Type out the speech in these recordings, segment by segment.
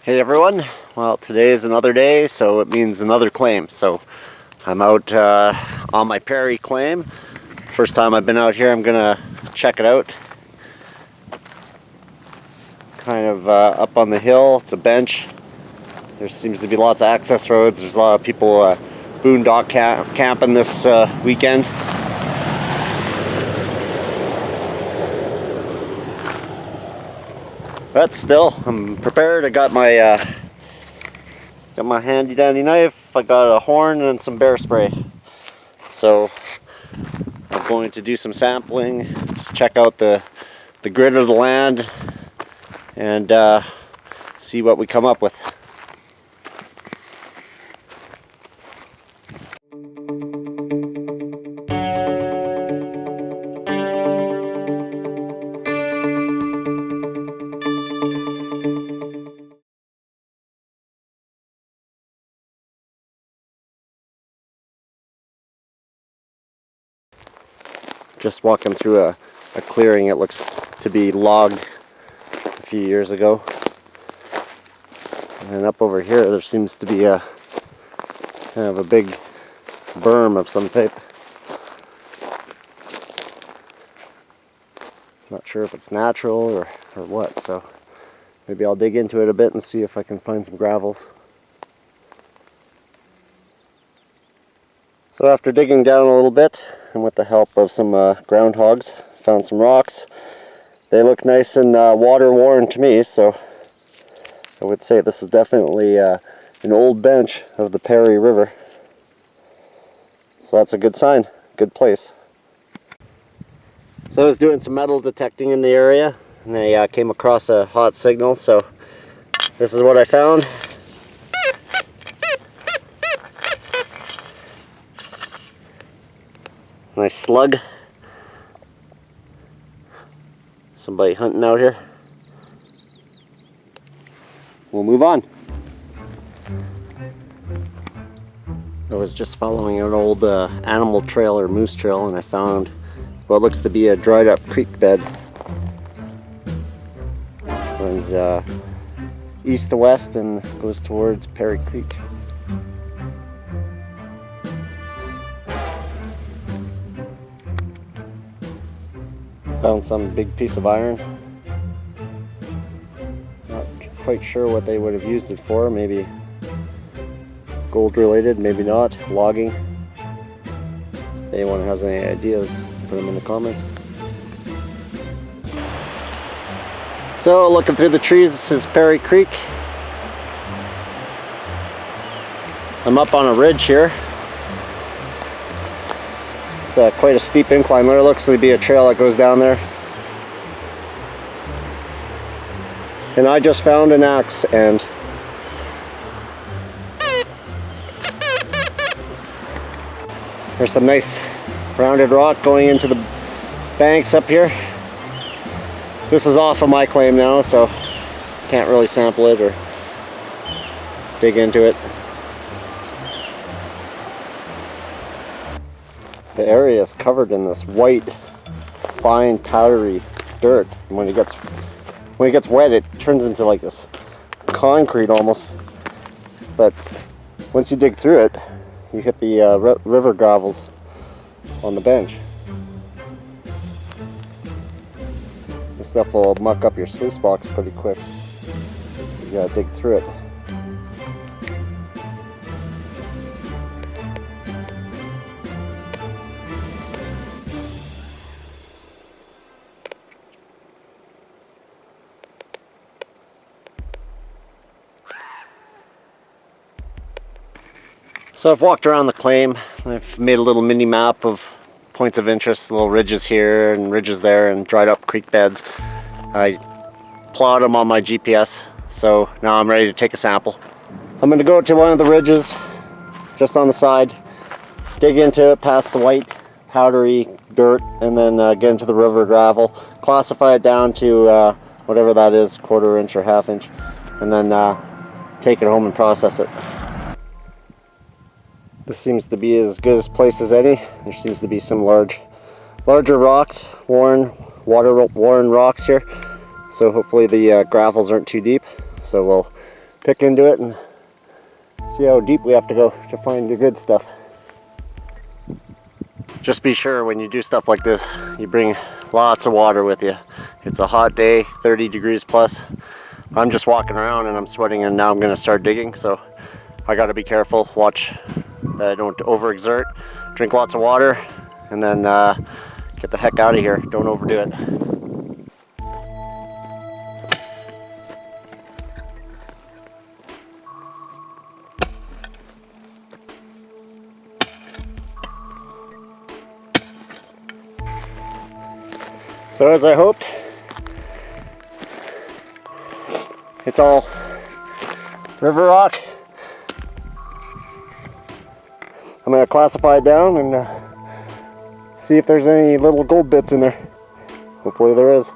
Hey everyone, well today is another day, so it means another claim. So I'm out on my Perry claim. First time I've been out here, I'm gonna check it out. Kind of up on the hill, it's a bench. There seems to be lots of access roads. There's a lot of people boondock camping this weekend. But still, I'm prepared. I got my handy dandy knife. I got a horn and some bear spray. So I'm going to do some sampling, just check out the grid of the land, and see what we come up with. Just walking through a clearing. It looks to be logged a few years ago. And up over here there seems to be a kind of a big berm of some type. Not sure if it's natural or what, so maybe I'll dig into it a bit and see if I can find some gravels. So after digging down a little bit, and with the help of some groundhogs, found some rocks. They look nice and water worn to me, so I would say this is definitely an old bench of the Perry River. So that's a good sign, good place. So I was doing some metal detecting in the area, and I came across a hot signal, so this is what I found. Nice slug. Somebody hunting out here. We'll move on. I was just following an old animal trail or moose trail, and I found what looks to be a dried up creek bed. Runs east to west and goes towards Perry Creek. Found some big piece of iron. Not quite sure what they would have used it for. Maybe gold related, maybe not. Logging. If anyone has any ideas, put them in the comments. So looking through the trees, this is Perry Creek. I'm up on a ridge here. It's quite a steep incline. There looks to be a trail that goes down there. And I just found an axe end. There's some nice rounded rock going into the banks up here. This is off of my claim now, so can't really sample it or dig into it. The area is covered in this white, fine, powdery dirt. And when it gets wet, it turns into like this concrete almost. But once you dig through it, you hit the river gravels on the bench. This stuff will muck up your sluice box pretty quick. So you gotta dig through it. So I've walked around the claim. I've made a little mini map of points of interest, little ridges here and ridges there and dried up creek beds. I plotted them on my GPS, so now I'm ready to take a sample. I'm going to go to one of the ridges just on the side, dig into it past the white powdery dirt, and then get into the river gravel, classify it down to whatever that is, 1/4 inch or 1/2 inch, and then take it home and process it. This seems to be as good a place as any. There seems to be some larger rocks, water-worn rocks here. So hopefully the gravels aren't too deep. So we'll pick into it and see how deep we have to go to find the good stuff. Just be sure when you do stuff like this, you bring lots of water with you. It's a hot day, 30 degrees plus. I'm just walking around and I'm sweating, and now I'm going to start digging, so I got to be careful, watch that I don't overexert, drink lots of water, and then get the heck out of here. Don't overdo it. So as I hoped, it's all river rock. I'm going to classify it down and see if there's any little gold bits in there. Hopefully there is.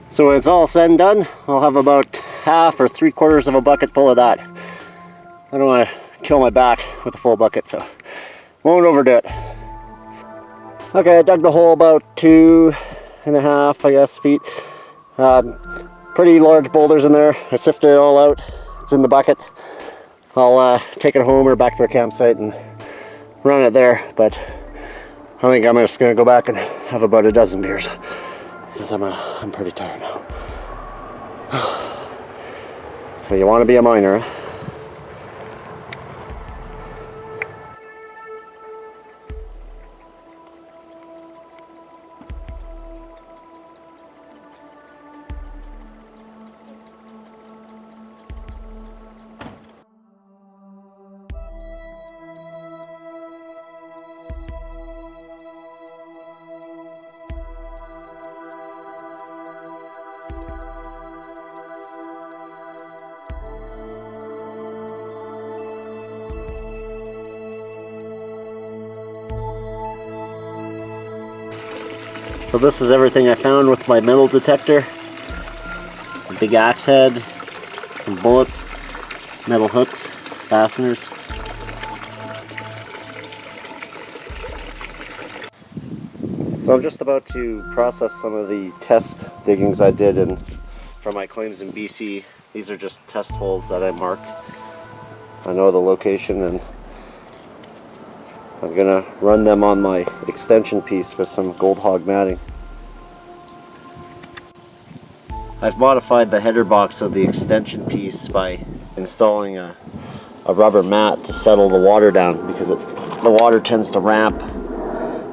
So when it's all said and done, I'll have about half or 3/4 of a bucket full of that. I don't want to kill my back with a full bucket, so won't overdo it. Okay, I dug the hole about 2.5, I guess, feet. Pretty large boulders in there. I sifted it all out. It's in the bucket. I'll take it home or back to the campsite and run it there, but I think I'm just going to go back and have about a dozen beers, because I'm pretty tired now. So you want to be a miner, huh? So this is everything I found with my metal detector. A big axe head, some bullets, metal hooks, fasteners. So I'm just about to process some of the test diggings I did for my claims in BC. These are just test holes that I marked. I know the location, and I'm gonna run them on my extension piece with some gold hog matting. I've modified the header box of the extension piece by installing a rubber mat to settle the water down, because the water tends to ramp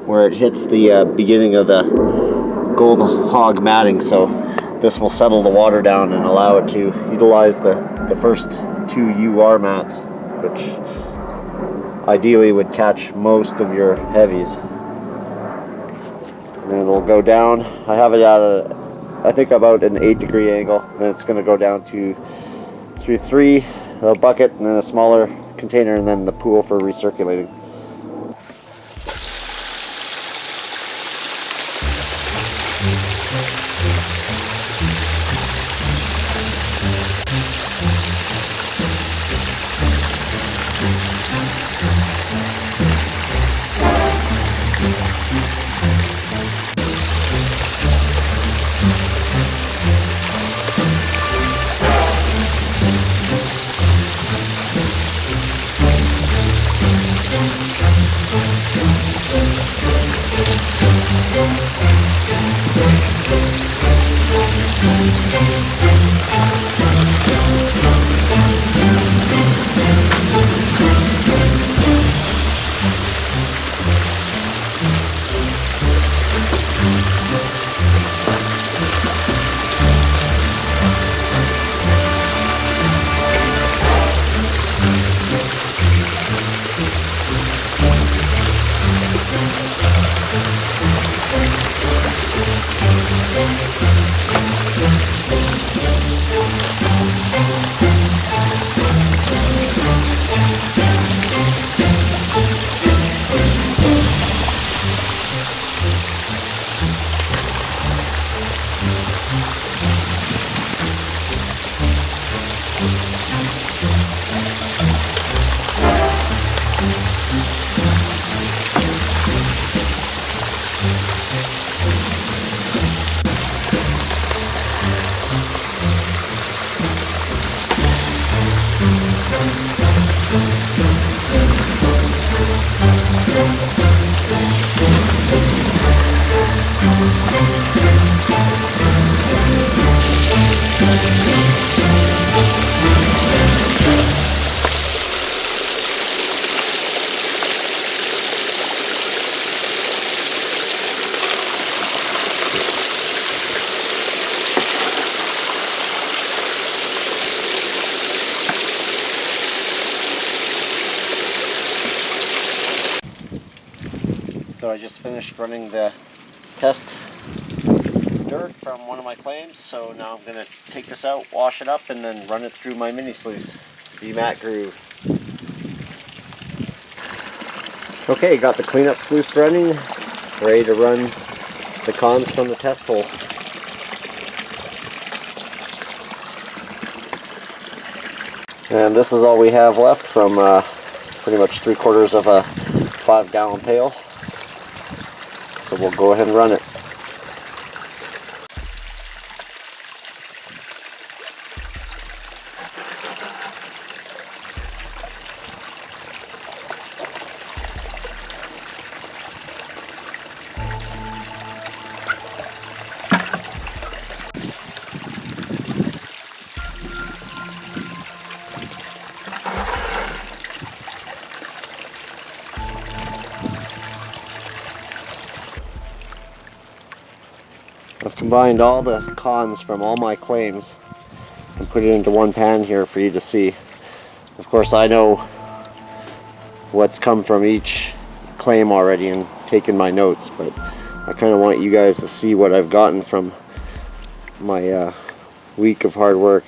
where it hits the beginning of the gold hog matting. So this will settle the water down and allow it to utilize the first 2 UR mats, which ideally would catch most of your heavies. And then it'll go down. I have it at I think about an 8-degree angle. And then it's going to go down through 3, a bucket, and then a smaller container, and then the pool for recirculating. So I just finished running the test dirt from one of my claims, so now I'm going to take this out, wash it up, and then run it through my mini sluice, VMAT Groove. Okay, got the cleanup sluice running, ready to run the cons from the test hole. And this is all we have left from pretty much 3/4 of a 5-gallon pail. So we'll go ahead and run it. I've combined all the cons from all my claims and put it into one pan here for you to see. Of course, I know what's come from each claim already and taken my notes, but I kind of want you guys to see what I've gotten from my week of hard work.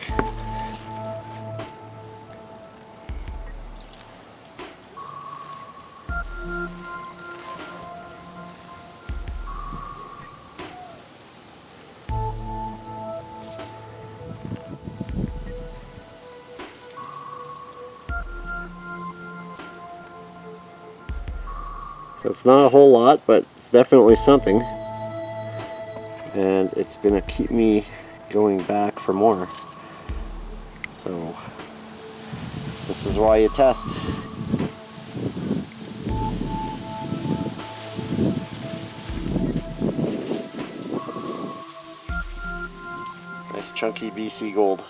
So it's not a whole lot, but it's definitely something, and it's gonna keep me going back for more. So this is why you test. Nice chunky BC Gold.